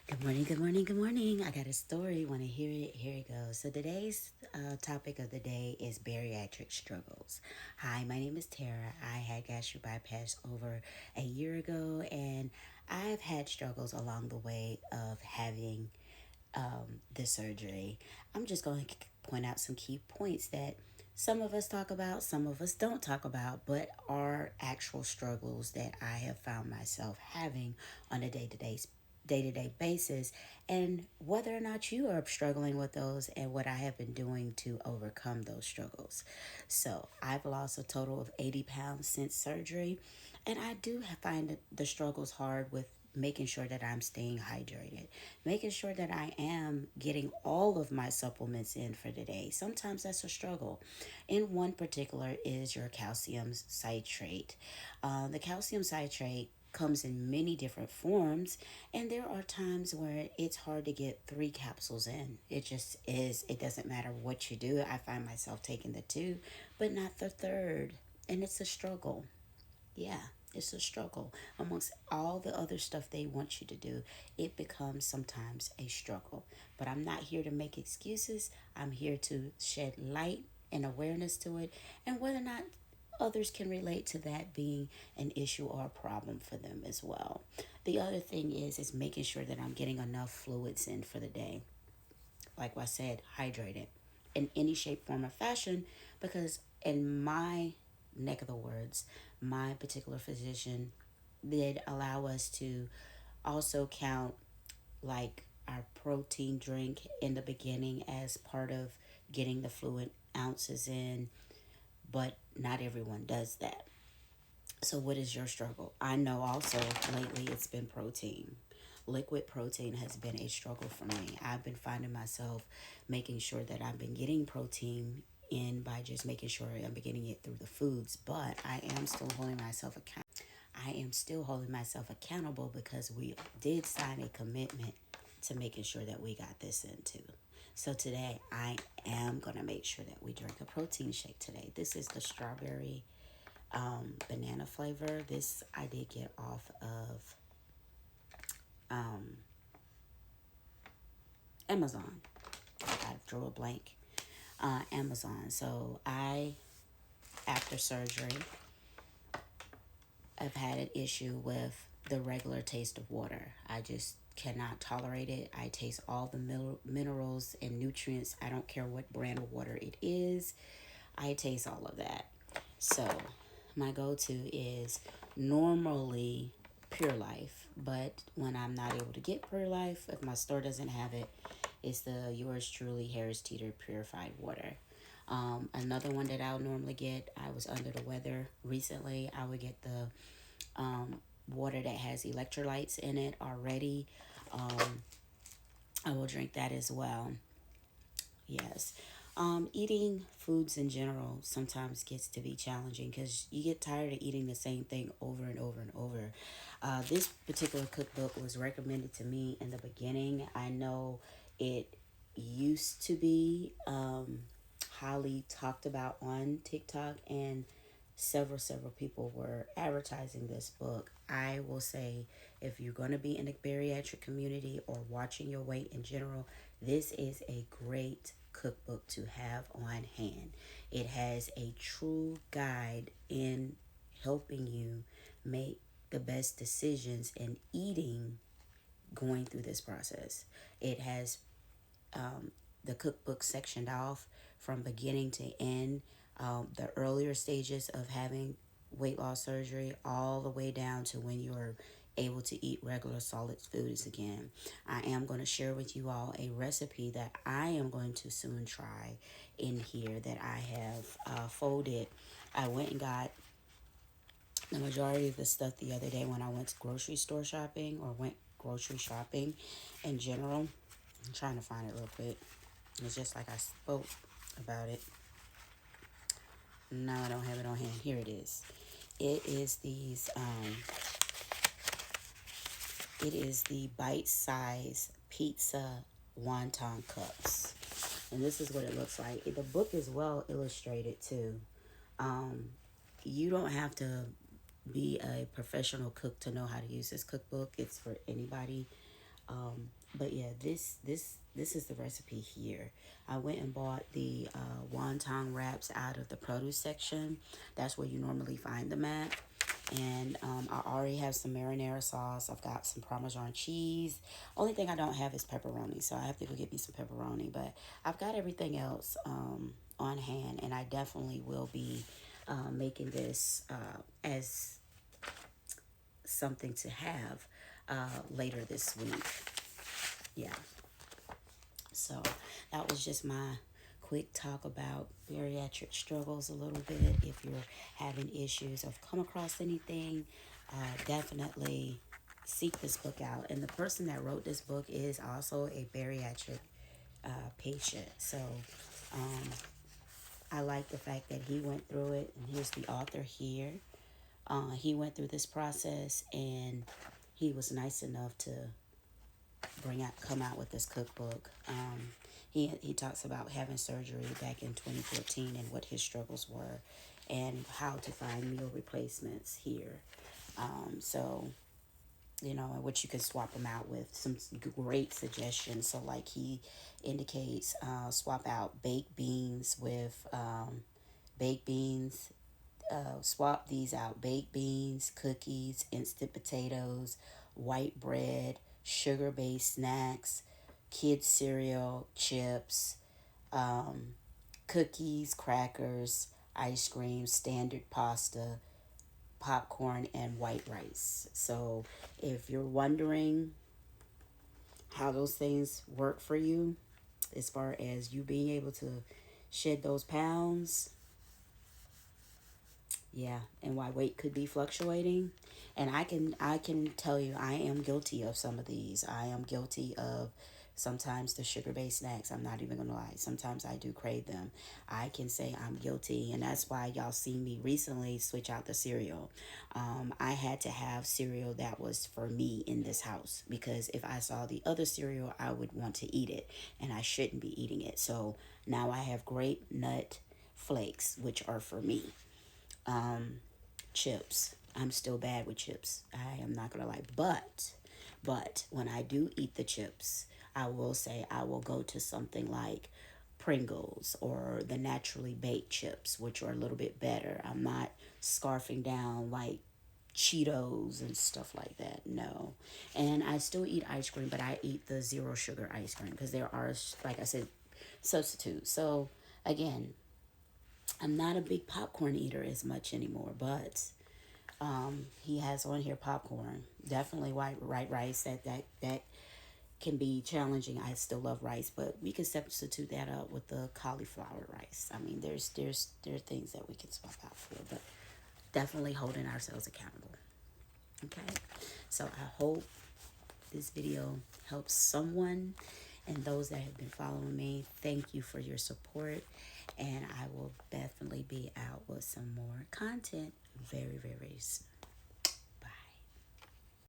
Good morning, good morning, good morning. I got a story. Want to hear it? Here it goes. So, today's topic of the day is bariatric struggles. Hi, my name is Tara. I had gastric bypass over a year ago, and I've had struggles along the way of having the surgery. I'm just going to point out some key points that some of us talk about, some of us don't talk about, but are actual struggles that I have found myself having on a day-to-day basis, and whether or not you are struggling with those and what I have been doing to overcome those struggles. So, I've lost a total of 80 pounds since surgery, and I do find the struggles hard with making sure that I'm staying hydrated, making sure that I am getting all of my supplements in for the day. Sometimes that's a struggle. In one particular is your calcium citrate. The calcium citrate comes in many different forms, and there are times where it's hard to get 3 capsules in. It just is. It doesn't matter what you do. I find myself taking the two, but not the third, and it's a struggle. Yeah, it's a struggle. Amongst all the other stuff they want you to do, it becomes sometimes a struggle. But I'm not here to make excuses. I'm here to shed light and awareness to it, and whether or not others can relate to that being an issue or a problem for them as well. The other thing is making sure that I'm getting enough fluids in for the day. Like I said, hydrated in any shape, form, or fashion, because in my neck of the woods, my particular physician did allow us to also count like our protein drink in the beginning as part of getting the fluid ounces in, but not everyone does that. So, what is your struggle? I know also lately it's been protein. Liquid protein has been a struggle for me. I've been finding myself making sure that I've been getting protein in by just making sure I'm getting it through the foods, but I am still holding myself accountable. I am still holding myself accountable because we did sign a commitment to making sure that we got this into. So today I am going to make sure that we drink a protein shake today. This is the strawberry banana flavor. This I did get off of um, Amazon. I drew a blank. Amazon. So after surgery, I've had an issue with the regular taste of water. I just cannot tolerate it. I taste all the minerals and nutrients. I don't care what brand of water it is. I taste all of that. So my go-to is normally Pure Life, but when I'm not able to get Pure Life, if my store doesn't have it, it's the Yours Truly Harris Teeter Purified Water. Another one that I'll normally get, I was under the weather recently. I would get the water that has electrolytes in it already. Um, I will drink that as well. Yes. Eating foods in general sometimes gets to be challenging because you get tired of eating the same thing over and over and over. This particular cookbook was recommended to me in the beginning. I know it used to be highly talked about on TikTok, and several people were advertising this book. I will say, if you're going to be in the bariatric community or watching your weight in general, this is a great cookbook to have on hand. It has a true guide in helping you make the best decisions in eating going through this process. It has the cookbook sectioned off from beginning to end, the earlier stages of having weight loss surgery, all the way down to when you're able to eat regular solid foods again. I am going to share with you all a recipe that I am going to soon try in here that I have folded. I went and got the majority of the stuff the other day when I went grocery store shopping or went grocery shopping in general. I'm trying to find it real quick. It's just like I spoke about it. No, I don't have it on hand. Here it is. It is these. It is the bite-size pizza wonton cups, and this is what it looks like. The book is well illustrated too. Um, you don't have to be a professional cook to know how to use this cookbook. It's for anybody. But yeah, this is the recipe here. I went and bought the wonton wraps out of the produce section. That's where you normally find them at. And I already have some marinara sauce. I've got some Parmesan cheese. Only thing I don't have is pepperoni, so I have to go get me some pepperoni. But I've got everything else on hand, and I definitely will be making this as something to have later this week. Yeah. So that was just my quick talk about bariatric struggles a little bit. If you're having issues or come across anything, definitely seek this book out. And the person that wrote this book is also a bariatric patient. So um, I like the fact that he went through it, and here's the author here. He went through this process, and he was nice enough to come out with this cookbook. He talks about having surgery back in 2014 and what his struggles were, and how to find meal replacements here. So which you can swap them out with some great suggestions. So like he indicates, swap out baked beans with baked beans. Swap these out: baked beans, cookies, instant potatoes, white bread, sugar based snacks, kids' cereal, chips, um, cookies, crackers, ice cream, standard pasta, popcorn, and white rice. So if you're wondering how those things work for you, as far as you being able to shed those pounds, yeah, and why weight could be fluctuating. And I can tell you, I am guilty of some of these. I am guilty of sometimes the sugar-based snacks. I'm not even gonna lie. Sometimes I do crave them. I can say I'm guilty, and that's why y'all see me recently switch out the cereal. I had to have cereal that was for me in this house, because if I saw the other cereal, I would want to eat it, and I shouldn't be eating it. So now I have grape nut flakes, which are for me. um, Chips. I'm still bad with chips. I am not gonna lie. But when I do eat the chips, I will say I will go to something like Pringles or the naturally baked chips, which are a little bit better. I'm not scarfing down like Cheetos and stuff like that. No. And I still eat ice cream, but I eat the zero sugar ice cream because there are, like I said, substitutes. So again, I'm not a big popcorn eater as much anymore, but he has on here popcorn. Definitely white rice. That can be challenging. I still love rice, but we can substitute that up with the cauliflower rice. I mean, there are things that we can swap out for, but definitely holding ourselves accountable. Okay, so I hope this video helps someone, and those that have been following me, thank you for your support, and I will definitely be out with some more content very, very soon.